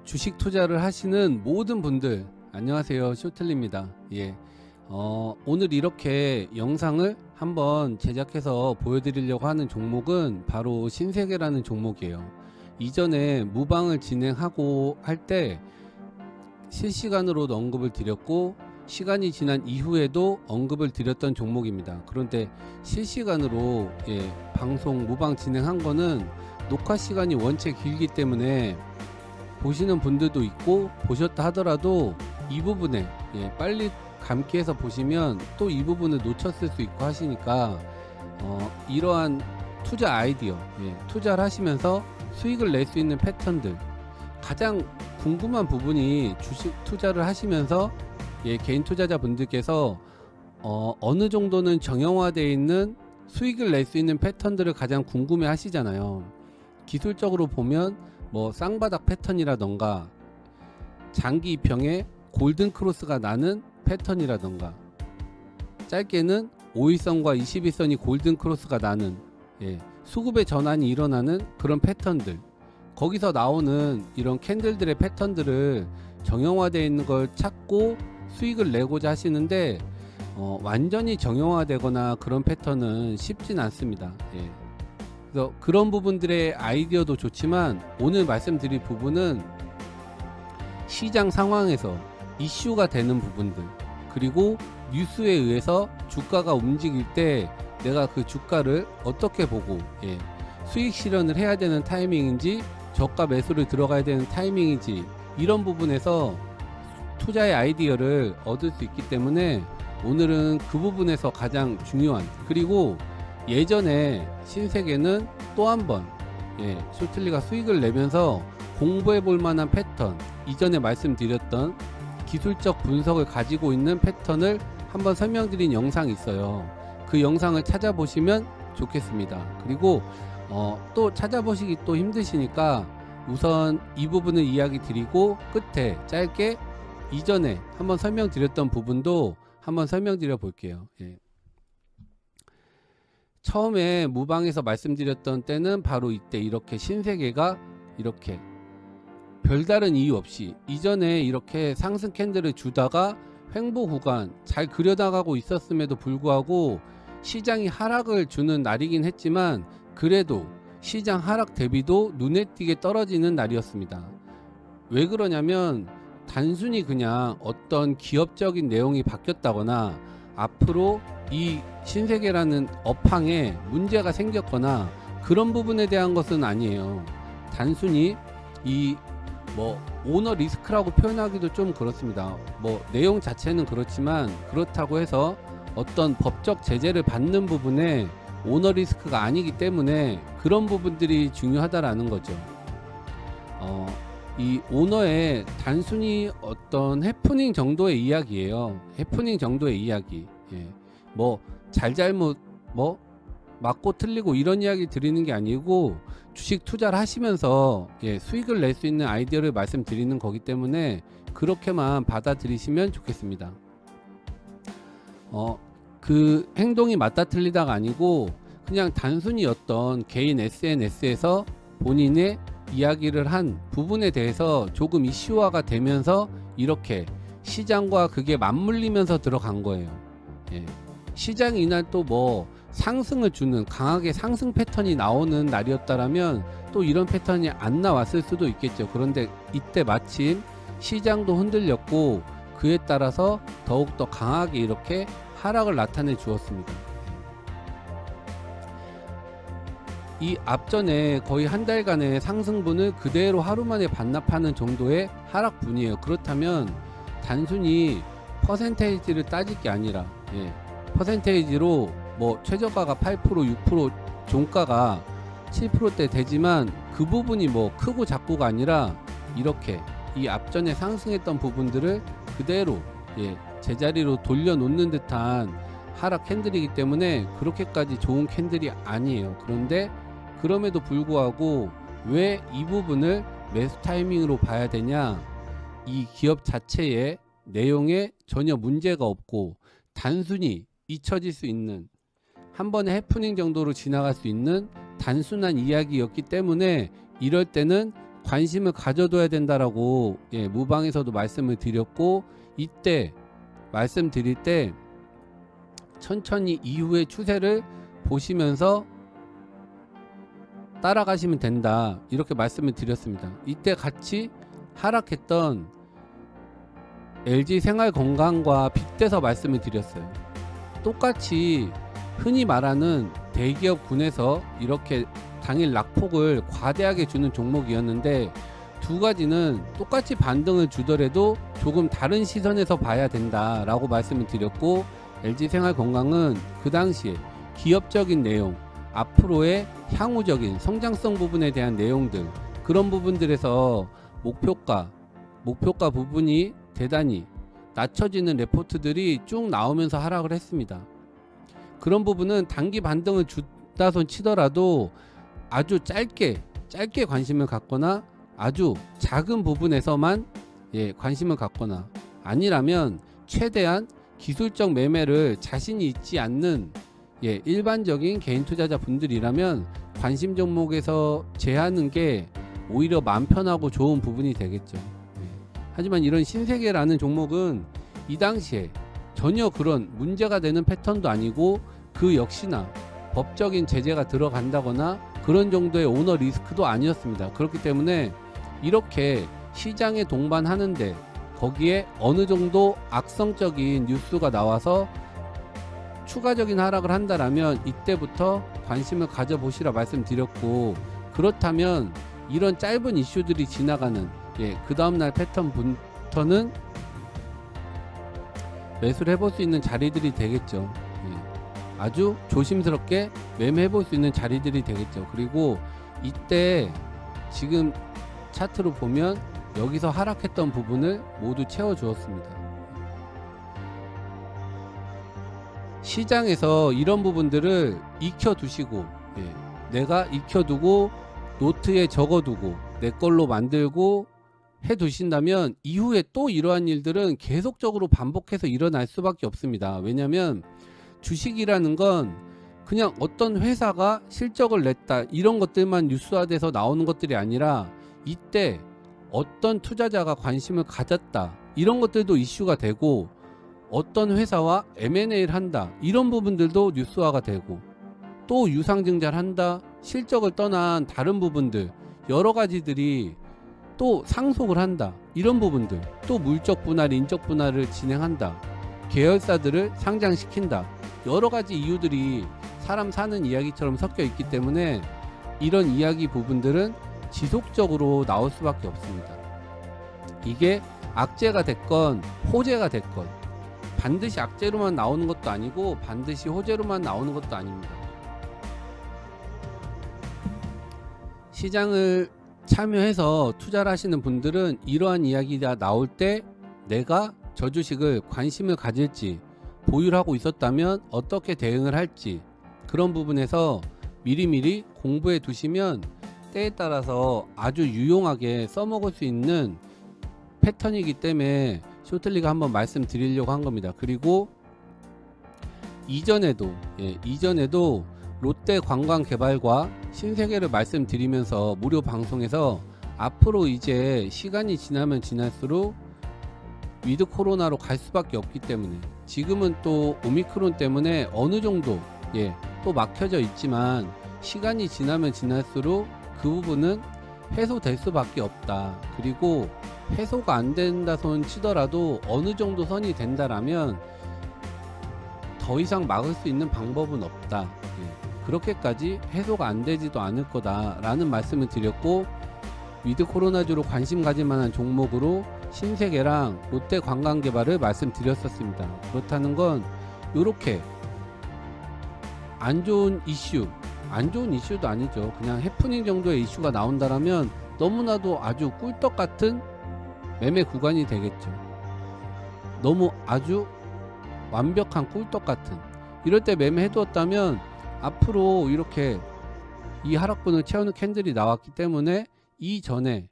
주식 투자를 하시는 모든 분들 안녕하세요, 쇼틀리입니다. 오늘 이렇게 영상을 한번 제작해서 보여드리려고 하는 종목은 바로 신세계라는 종목이에요. 이전에 무방을 진행하고 할 때 실시간으로도 언급을 드렸고, 시간이 지난 이후에도 언급을 드렸던 종목입니다. 그런데 실시간으로 방송 무방 진행한 거는 녹화 시간이 원체 길기 때문에 보시는 분들도 있고, 보셨다 하더라도 이 부분에 빨리 감기해서 보시면 또 이 부분을 놓쳤을 수 있고 하시니까 이러한 투자 아이디어, 투자를 하시면서 수익을 낼 수 있는 패턴들, 가장 궁금한 부분이 주식 투자를 하시면서 개인 투자자 분들께서 어느 정도는 정형화되어 있는 수익을 낼 수 있는 패턴들을 가장 궁금해 하시잖아요. 기술적으로 보면 뭐 쌍바닥 패턴이라던가 장기 이평에 골든 크로스가 나는 패턴이라던가, 짧게는 5일선과 21선이 골든 크로스가 나는 수급의 전환이 일어나는 그런 패턴들, 거기서 나오는 이런 캔들들의 패턴들을 정형화되어 있는 걸 찾고 수익을 내고자 하시는데 완전히 정형화되거나 그런 패턴은 쉽진 않습니다. 그래서 그런 부분들의 아이디어도 좋지만, 오늘 말씀드릴 부분은 시장 상황에서 이슈가 되는 부분들, 그리고 뉴스에 의해서 주가가 움직일 때 내가 그 주가를 어떻게 보고 수익 실현을 해야 되는 타이밍인지, 저가 매수를 들어가야 되는 타이밍인지, 이런 부분에서 투자의 아이디어를 얻을 수 있기 때문에 오늘은 그 부분에서 가장 중요한, 그리고 예전에 신세계는 또 한번 쇼틀리가 수익을 내면서 공부해 볼 만한 패턴, 이전에 말씀드렸던 기술적 분석을 가지고 있는 패턴을 한번 설명드린 영상이 있어요. 그 영상을 찾아보시면 좋겠습니다. 그리고 또 찾아보시기 또 힘드시니까 우선 이 부분을 이야기 드리고, 끝에 짧게 이전에 한번 설명드렸던 부분도 한번 설명드려 볼게요. 처음에 무방에서 말씀드렸던 때는 바로 이때 이렇게 신세계가 이렇게 별다른 이유 없이 이전에 이렇게 상승 캔들을 주다가 횡보 구간 잘 그려나가고 있었음에도 불구하고 시장이 하락을 주는 날이긴 했지만, 그래도 시장 하락 대비도 눈에 띄게 떨어지는 날이었습니다. 왜 그러냐면, 단순히 그냥 어떤 기업적인 내용이 바뀌었다거나 앞으로 이 신세계라는 업황에 문제가 생겼거나 그런 부분에 대한 것은 아니에요. 단순히 이 오너 리스크라고 표현하기도 좀 그렇습니다. 내용 자체는 그렇지만, 그렇다고 해서 어떤 법적 제재를 받는 부분에 오너 리스크가 아니기 때문에 그런 부분들이 중요하다라는 거죠. 이 오너의 단순히 어떤 해프닝 정도의 이야기예요. 해프닝 정도의 이야기. 잘잘못 맞고 틀리고 이런 이야기 드리는 게 아니고, 주식 투자를 하시면서 수익을 낼 수 있는 아이디어를 말씀드리는 거기 때문에 그렇게만 받아들이시면 좋겠습니다. 그 행동이 맞다 틀리다가 아니고, 그냥 단순히 어떤 개인 SNS에서 본인의 이야기를 한 부분에 대해서 조금 이슈화가 되면서 이렇게 시장과 그게 맞물리면서 들어간 거예요. 시장이 이날 또 상승을 주는 강하게 상승 패턴이 나오는 날이었다라면 또 이런 패턴이 안 나왔을 수도 있겠죠. 그런데 이때 마침 시장도 흔들렸고, 그에 따라서 더욱더 강하게 이렇게 하락을 나타내 주었습니다. 이 앞전에 거의 한 달간의 상승분을 그대로 하루 만에 반납하는 정도의 하락분이에요. 그렇다면 단순히 퍼센테이지를 따질 게 아니라 퍼센테이지로 최저가가 8%, 6%, 종가가 7%대 되지만 그 부분이 크고 작고가 아니라 이렇게 이 앞전에 상승했던 부분들을 그대로 제자리로 돌려놓는 듯한 하락 캔들이기 때문에 그렇게까지 좋은 캔들이 아니에요. 그런데 그럼에도 불구하고 왜 이 부분을 매수 타이밍으로 봐야 되냐, 이 기업 자체의 내용에 전혀 문제가 없고 단순히 잊혀질 수 있는, 한 번의 해프닝 정도로 지나갈 수 있는 단순한 이야기였기 때문에 이럴 때는 관심을 가져둬야 된다라고 무방에서도 말씀을 드렸고, 이때 말씀드릴 때 천천히 이후의 추세를 보시면서 따라가시면 된다, 이렇게 말씀을 드렸습니다. 이때 같이 하락했던 LG생활건강과 빗대서 말씀을 드렸어요. 똑같이 흔히 말하는 대기업군에서 이렇게 당일 낙폭을 과대하게 주는 종목이었는데, 두 가지는 똑같이 반등을 주더라도 조금 다른 시선에서 봐야 된다라고 말씀을 드렸고, LG생활건강은 그 당시에 기업적인 내용, 앞으로의 향후적인 성장성 부분에 대한 내용들, 그런 부분들에서 목표가 부분이 대단히 낮춰지는 레포트들이 쭉 나오면서 하락을 했습니다. 그런 부분은 단기 반등을 준다손 치더라도 아주 짧게 관심을 갖거나 아주 작은 부분에서만 관심을 갖거나, 아니라면 최대한 기술적 매매를 자신이 있지 않는 일반적인 개인 투자자 분들이라면 관심 종목에서 제하는 게 오히려 마음 편하고 좋은 부분이 되겠죠. 하지만 이런 신세계라는 종목은 이 당시에 전혀 그런 문제가 되는 패턴도 아니고, 그 역시나 법적인 제재가 들어간다거나 그런 정도의 오너 리스크도 아니었습니다. 그렇기 때문에 이렇게 시장에 동반하는데 거기에 어느 정도 악성적인 뉴스가 나와서 추가적인 하락을 한다라면 이때부터 관심을 가져보시라 말씀드렸고, 그렇다면 이런 짧은 이슈들이 지나가는 그 다음날 패턴부터는 매수를 해볼 수 있는 자리들이 되겠죠. 아주 조심스럽게 매매해 볼 수 있는 자리들이 되겠죠. 그리고 이때 지금 차트로 보면 여기서 하락했던 부분을 모두 채워 주었습니다. 시장에서 이런 부분들을 익혀 두시고, 내가 익혀두고 노트에 적어두고 내 걸로 만들고 해 두신다면 이후에 또 이러한 일들은 계속적으로 반복해서 일어날 수밖에 없습니다. 왜냐하면 주식이라는 건 그냥 어떤 회사가 실적을 냈다, 이런 것들만 뉴스화돼서 나오는 것들이 아니라 이때 어떤 투자자가 관심을 가졌다, 이런 것들도 이슈가 되고, 어떤 회사와 M&A를 한다, 이런 부분들도 뉴스화가 되고, 또 유상증자를 한다, 실적을 떠난 다른 부분들 여러 가지들이 또 상속을 한다, 이런 부분들, 또 물적 분할, 인적 분할을 진행한다, 계열사들을 상장시킨다, 여러 가지 이유들이 사람 사는 이야기처럼 섞여 있기 때문에 이런 이야기 부분들은 지속적으로 나올 수밖에 없습니다. 이게 악재가 됐건 호재가 됐건 반드시 악재로만 나오는 것도 아니고 반드시 호재로만 나오는 것도 아닙니다. 시장을 참여해서 투자를 하시는 분들은 이러한 이야기가 나올 때 내가 저 주식을 관심을 가질지, 보유를 하고 있었다면 어떻게 대응을 할지, 그런 부분에서 미리미리 공부해 두시면 때에 따라서 아주 유용하게 써먹을 수 있는 패턴이기 때문에 쇼틀리가 한번 말씀드리려고 한 겁니다. 그리고 이전에도 롯데관광개발과 신세계를 말씀드리면서 무료 방송에서 앞으로 이제 시간이 지나면 지날수록 위드 코로나로 갈 수밖에 없기 때문에, 지금은 또 오미크론 때문에 어느 정도 또 막혀져 있지만 시간이 지나면 지날수록 그 부분은 해소될 수밖에 없다. 그리고 해소가 안 된다 손 치더라도 어느 정도 선이 된다라면 더 이상 막을 수 있는 방법은 없다. 그렇게까지 해소가 안 되지도 않을 거다 라는 말씀을 드렸고, 위드 코로나주로 관심 가질 만한 종목으로 신세계랑 롯데관광개발을 말씀드렸었습니다. 그렇다는 건 이렇게 안 좋은 이슈도 아니죠. 그냥 해프닝 정도의 이슈가 나온다라면 너무나도 아주 꿀떡 같은 매매 구간이 되겠죠. 너무 아주 완벽한 꿀떡 같은, 이럴 때 매매해 두었다면 앞으로 이렇게 이 하락분을 채우는 캔들이 나왔기 때문에 이전에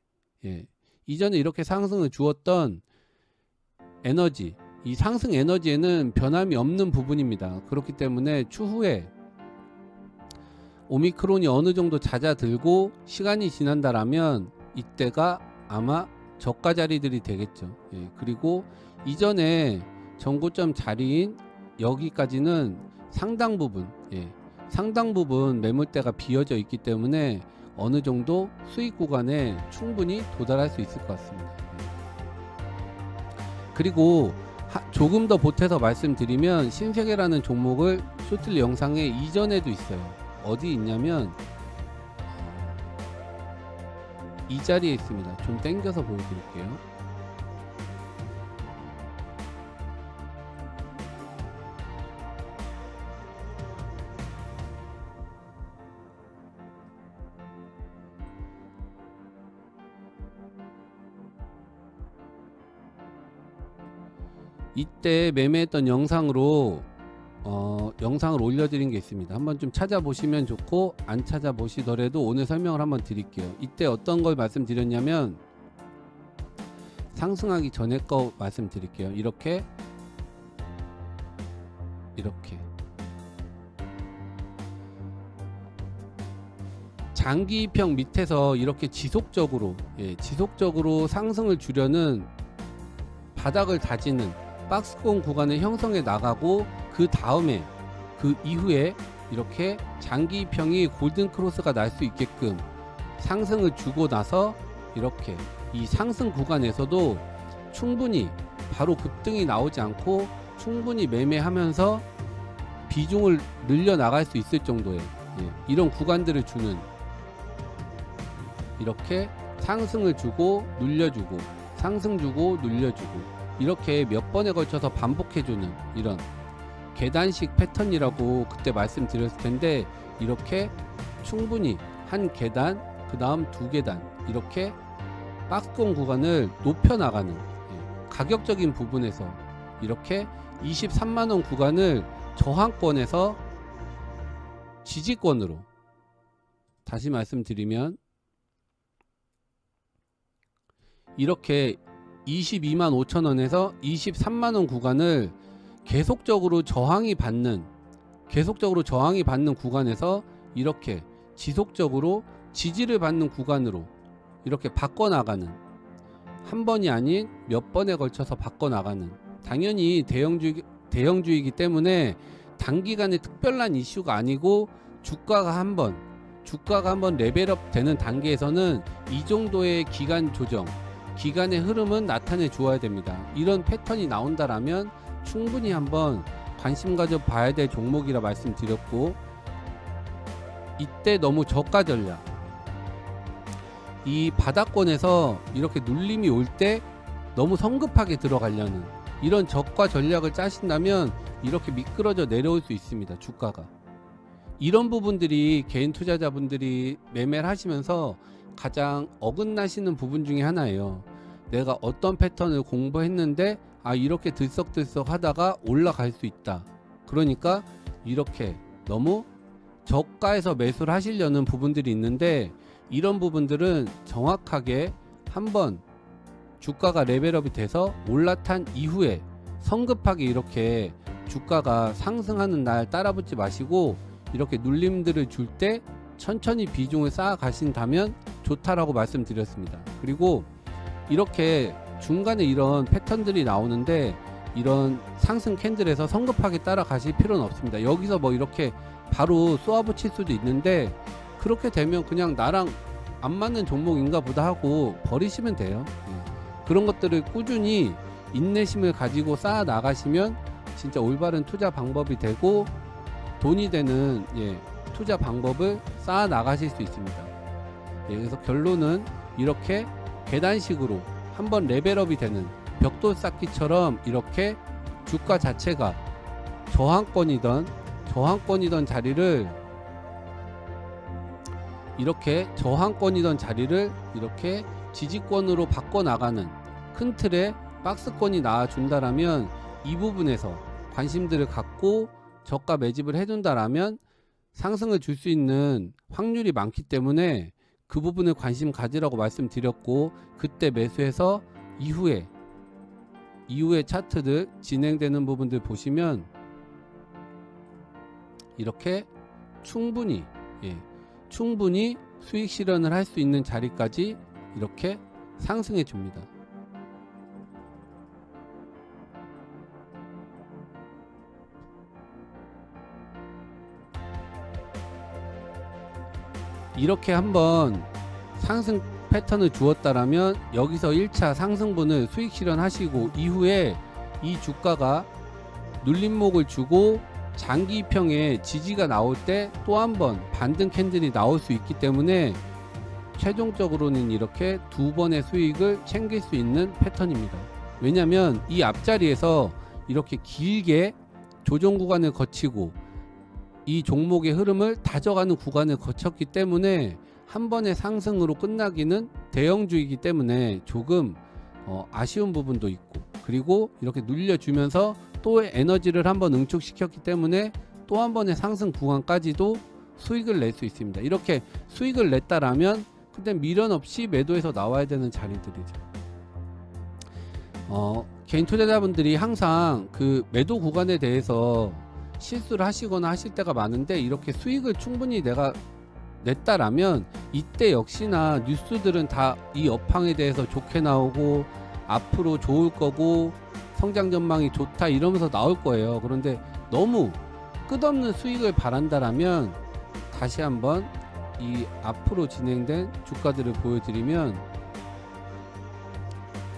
이렇게 상승을 주었던 에너지, 이 상승 에너지에는 변함이 없는 부분입니다. 그렇기 때문에 추후에 오미크론이 어느 정도 잦아들고 시간이 지난다라면 이때가 아마 저가 자리들이 되겠죠. 예, 그리고 이전에 전고점 자리인 여기까지는 상당 부분, 상당 부분 매물대가 비어져 있기 때문에 어느 정도 수익 구간에 충분히 도달할 수 있을 것 같습니다. 그리고 조금 더 보태서 말씀드리면 신세계라는 종목을 쇼틀리 영상에 이전에도 있어요. 어디 있냐면 이 자리에 있습니다. 좀 당겨서 보여드릴게요. 이때 매매했던 영상으로 영상을 올려드린 게 있습니다. 한번 좀 찾아보시면 좋고, 안 찾아보시더라도 오늘 설명을 한번 드릴게요. 이때 어떤 걸 말씀드렸냐면 상승하기 전에 거 말씀드릴게요. 이렇게 장기평 밑에서 이렇게 지속적으로 상승을 주려는 바닥을 다지는 박스권 구간을 형성해 나가고, 그 다음에 그 이후에 이렇게 장기평이 골든크로스가 날 수 있게끔 상승을 주고 나서 이렇게 이 상승 구간에서도 충분히 바로 급등이 나오지 않고 충분히 매매하면서 비중을 늘려 나갈 수 있을 정도의 이런 구간들을 주는, 이렇게 상승을 주고 눌려주고 상승 주고 눌려주고 이렇게 몇 번에 걸쳐서 반복해주는 이런 계단식 패턴이라고 그때 말씀드렸을 텐데, 이렇게 충분히 한 계단, 그 다음 두 계단, 이렇게 박스권 구간을 높여 나가는 가격적인 부분에서 이렇게 23만원 구간을 저항권에서 지지권으로, 다시 말씀드리면 이렇게 22만 5천원에서 23만원 구간을 계속적으로 저항이 받는 구간에서 이렇게 지속적으로 지지를 받는 구간으로 이렇게 바꿔나가는, 한 번이 아닌 몇 번에 걸쳐서 바꿔나가는, 당연히 대형주이기 때문에 단기간에 특별한 이슈가 아니고 주가가 한번 레벨업 되는 단계에서는 이 정도의 기간 조정, 기간의 흐름은 나타내 주어야 됩니다. 이런 패턴이 나온다라면 충분히 한번 관심 가져 봐야 될 종목이라 말씀드렸고, 이때 너무 저가 전략, 이 바닥권에서 이렇게 눌림이 올 때 너무 성급하게 들어가려는 이런 저가 전략을 짜신다면 이렇게 미끄러져 내려올 수 있습니다. 주가가. 이런 부분들이 개인 투자자분들이 매매를 하시면서 가장 어긋나시는 부분 중에 하나예요. 내가 어떤 패턴을 공부했는데 이렇게 들썩들썩 하다가 올라갈 수 있다. 그러니까 이렇게 너무 저가에서 매수를 하시려는 부분들이 있는데, 이런 부분들은 정확하게 한번 주가가 레벨업이 돼서 올라탄 이후에 성급하게 이렇게 주가가 상승하는 날 따라붙지 마시고, 이렇게 눌림들을 줄 때 천천히 비중을 쌓아 가신다면 좋다라고 말씀드렸습니다. 그리고 이렇게 중간에 이런 패턴들이 나오는데, 이런 상승 캔들에서 성급하게 따라가실 필요는 없습니다. 여기서 뭐 이렇게 바로 쏘아붙일 수도 있는데, 그렇게 되면 그냥 나랑 안 맞는 종목인가 보다 하고 버리시면 돼요. 그런 것들을 꾸준히 인내심을 가지고 쌓아 나가시면 진짜 올바른 투자 방법이 되고 돈이 되는 투자 방법을 쌓아 나가실 수 있습니다. 그래서 결론은 이렇게 계단식으로 한번 레벨업이 되는 벽돌 쌓기처럼 이렇게 주가 자체가 저항권이던 자리를 이렇게 지지권으로 바꿔나가는 큰 틀의 박스권이 나와준다라면, 이 부분에서 관심들을 갖고 저가 매집을 해둔다라면 상승을 줄 수 있는 확률이 많기 때문에 그 부분을 관심 가지라고 말씀드렸고, 그때 매수해서 이후에 차트들 진행되는 부분들 보시면 이렇게 충분히 수익 실현을 할 수 있는 자리까지 이렇게 상승해 줍니다. 이렇게 한번 상승 패턴을 주었다라면 여기서 1차 상승분을 수익 실현하시고 이후에 이 주가가 눌림목을 주고 장기 입형에 지지가 나올 때 또 한 번 반등 캔들이 나올 수 있기 때문에 최종적으로는 이렇게 두 번의 수익을 챙길 수 있는 패턴입니다. 왜냐면 이 앞자리에서 이렇게 길게 조정 구간을 거치고 이 종목의 흐름을 다져가는 구간을 거쳤기 때문에 한 번의 상승으로 끝나기는 대형주이기 때문에 조금 아쉬운 부분도 있고, 그리고 이렇게 눌려주면서 또 에너지를 한번 응축시켰기 때문에 또 한 번의 상승 구간까지도 수익을 낼 수 있습니다. 이렇게 수익을 냈다라면 그때 미련 없이 매도해서 나와야 되는 자리들이죠. 개인 투자자분들이 항상 그 매도 구간에 대해서 실수를 하시거나 하실 때가 많은데, 이렇게 수익을 충분히 내가 냈다라면 이때 역시나 뉴스들은 다 이 업황에 대해서 좋게 나오고 앞으로 좋을 거고 성장 전망이 좋다 이러면서 나올 거예요. 그런데 너무 끝없는 수익을 바란다라면 다시 한번 이 앞으로 진행된 주가들을 보여드리면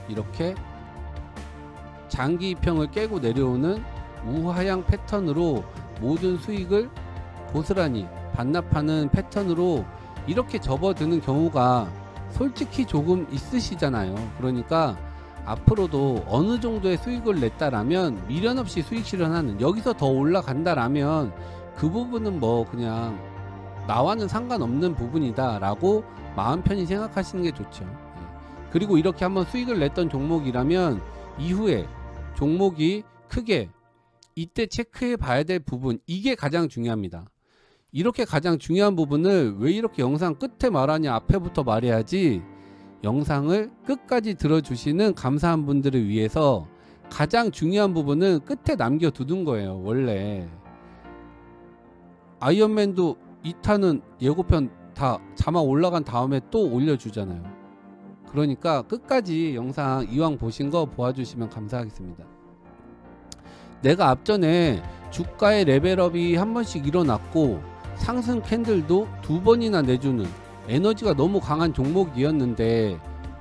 이렇게 장기 입형을 깨고 내려오는 우하향 패턴으로 모든 수익을 고스란히 반납하는 패턴으로 이렇게 접어드는 경우가 솔직히 조금 있으시잖아요. 그러니까 앞으로도 어느 정도의 수익을 냈다라면 미련 없이 수익 실현하는, 여기서 더 올라간다라면 그 부분은 뭐 그냥 나와는 상관없는 부분이다 라고 마음 편히 생각하시는 게 좋죠. 그리고 이렇게 한번 수익을 냈던 종목이라면 이후에 종목이 크게 이때 체크해 봐야 될 부분, 이게 가장 중요합니다. 이렇게 가장 중요한 부분을 왜 이렇게 영상 끝에 말하냐, 앞에부터 말해야지. 영상을 끝까지 들어주시는 감사한 분들을 위해서 가장 중요한 부분은 끝에 남겨두는 거예요. 원래 아이언맨도 2탄은 예고편 다 자막 올라간 다음에 또 올려주잖아요. 그러니까 끝까지 영상 이왕 보신 거 보아주시면 감사하겠습니다. 내가 앞전에 주가의 레벨업이 한 번씩 일어났고 상승 캔들도 두 번이나 내주는 에너지가 너무 강한 종목이었는데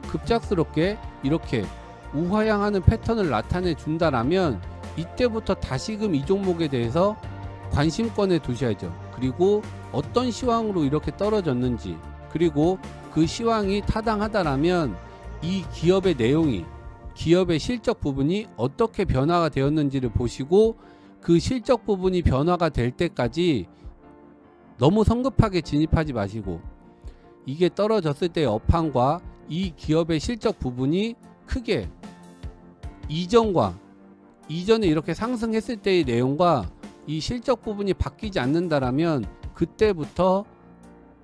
급작스럽게 이렇게 우하향하는 패턴을 나타내 준다라면 이때부터 다시금 이 종목에 대해서 관심권에 두셔야죠. 그리고 어떤 시황으로 이렇게 떨어졌는지, 그리고 그 시황이 타당하다라면 이 기업의 내용이, 기업의 실적 부분이 어떻게 변화가 되었는지를 보시고 그 실적 부분이 변화가 될 때까지 너무 성급하게 진입하지 마시고, 이게 떨어졌을 때의 업황과 이 기업의 실적 부분이 크게 이전에 이렇게 상승했을 때의 내용과 이 실적 부분이 바뀌지 않는다라면 그때부터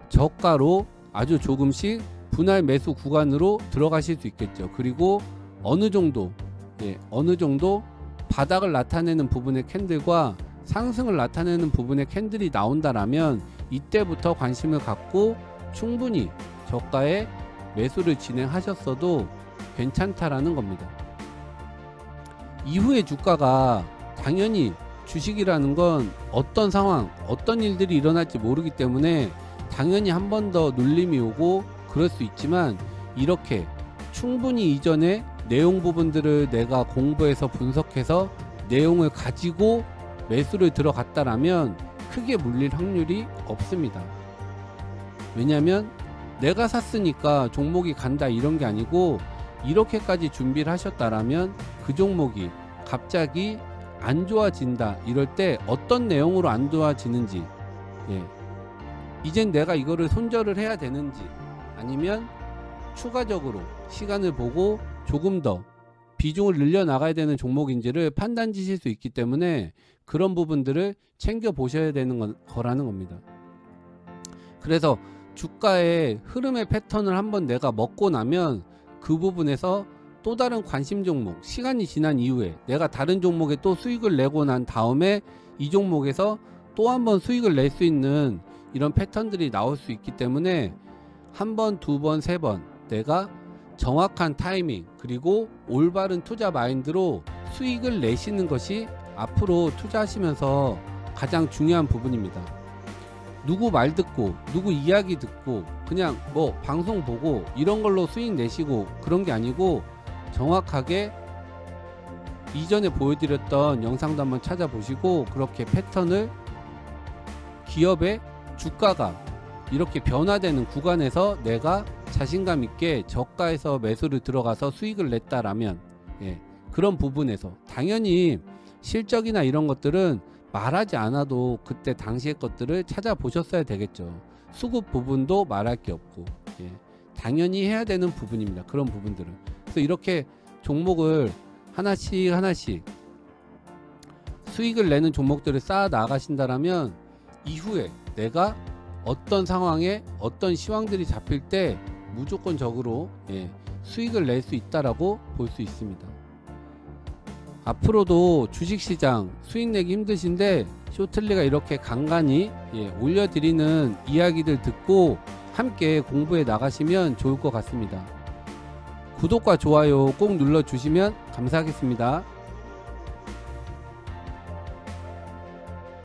저가로 아주 조금씩 분할 매수 구간으로 들어가실 수 있겠죠. 그리고 어느 정도 바닥을 나타내는 부분의 캔들과 상승을 나타내는 부분의 캔들이 나온다라면 이때부터 관심을 갖고 충분히 저가의 매수를 진행하셨어도 괜찮다라는 겁니다. 이후에 주가가 당연히 주식이라는 건 어떤 상황, 어떤 일들이 일어날지 모르기 때문에 당연히 한 번 더 눌림이 오고 그럴 수 있지만, 이렇게 충분히 이전에 내용 부분들을 내가 공부해서 분석해서 내용을 가지고 매수를 들어갔다라면 크게 물릴 확률이 없습니다. 왜냐면 내가 샀으니까 종목이 간다 이런 게 아니고, 이렇게까지 준비를 하셨다라면 그 종목이 갑자기 안 좋아진다 이럴 때 어떤 내용으로 안 좋아지는지, 이젠 내가 이거를 손절을 해야 되는지, 아니면 추가적으로 시간을 보고 조금 더 비중을 늘려 나가야 되는 종목인지를 판단 지실 수 있기 때문에 그런 부분들을 챙겨 보셔야 되는 거라는 겁니다. 그래서 주가의 흐름의 패턴을 한번 내가 먹고 나면 그 부분에서 또 다른 관심 종목, 시간이 지난 이후에 내가 다른 종목에 또 수익을 내고 난 다음에 이 종목에서 또 한 번 수익을 낼 수 있는 이런 패턴들이 나올 수 있기 때문에 한 번, 두 번, 세 번 내가 정확한 타이밍 그리고 올바른 투자 마인드로 수익을 내시는 것이 앞으로 투자하시면서 가장 중요한 부분입니다. 누구 말 듣고 누구 이야기 듣고 그냥 뭐 방송 보고 이런 걸로 수익 내시고 그런 게 아니고, 정확하게 이전에 보여드렸던 영상도 한번 찾아보시고, 그렇게 패턴을 기업의 주가가 이렇게 변화되는 구간에서 내가 자신감 있게 저가에서 매수를 들어가서 수익을 냈다라면, 그런 부분에서 당연히 실적이나 이런 것들은 말하지 않아도 그때 당시의 것들을 찾아보셨어야 되겠죠. 수급 부분도 말할 게 없고, 당연히 해야 되는 부분입니다. 그런 부분들은. 그래서 이렇게 종목을 하나씩 수익을 내는 종목들을 쌓아 나가신다라면 이후에 내가 어떤 상황에 어떤 시황들이 잡힐 때 무조건적으로 수익을 낼 수 있다라고 볼 수 있습니다. 앞으로도 주식시장 수익 내기 힘드신데 쇼틀리가 이렇게 간간히 올려드리는 이야기들 듣고 함께 공부해 나가시면 좋을 것 같습니다. 구독과 좋아요 꼭 눌러주시면 감사하겠습니다.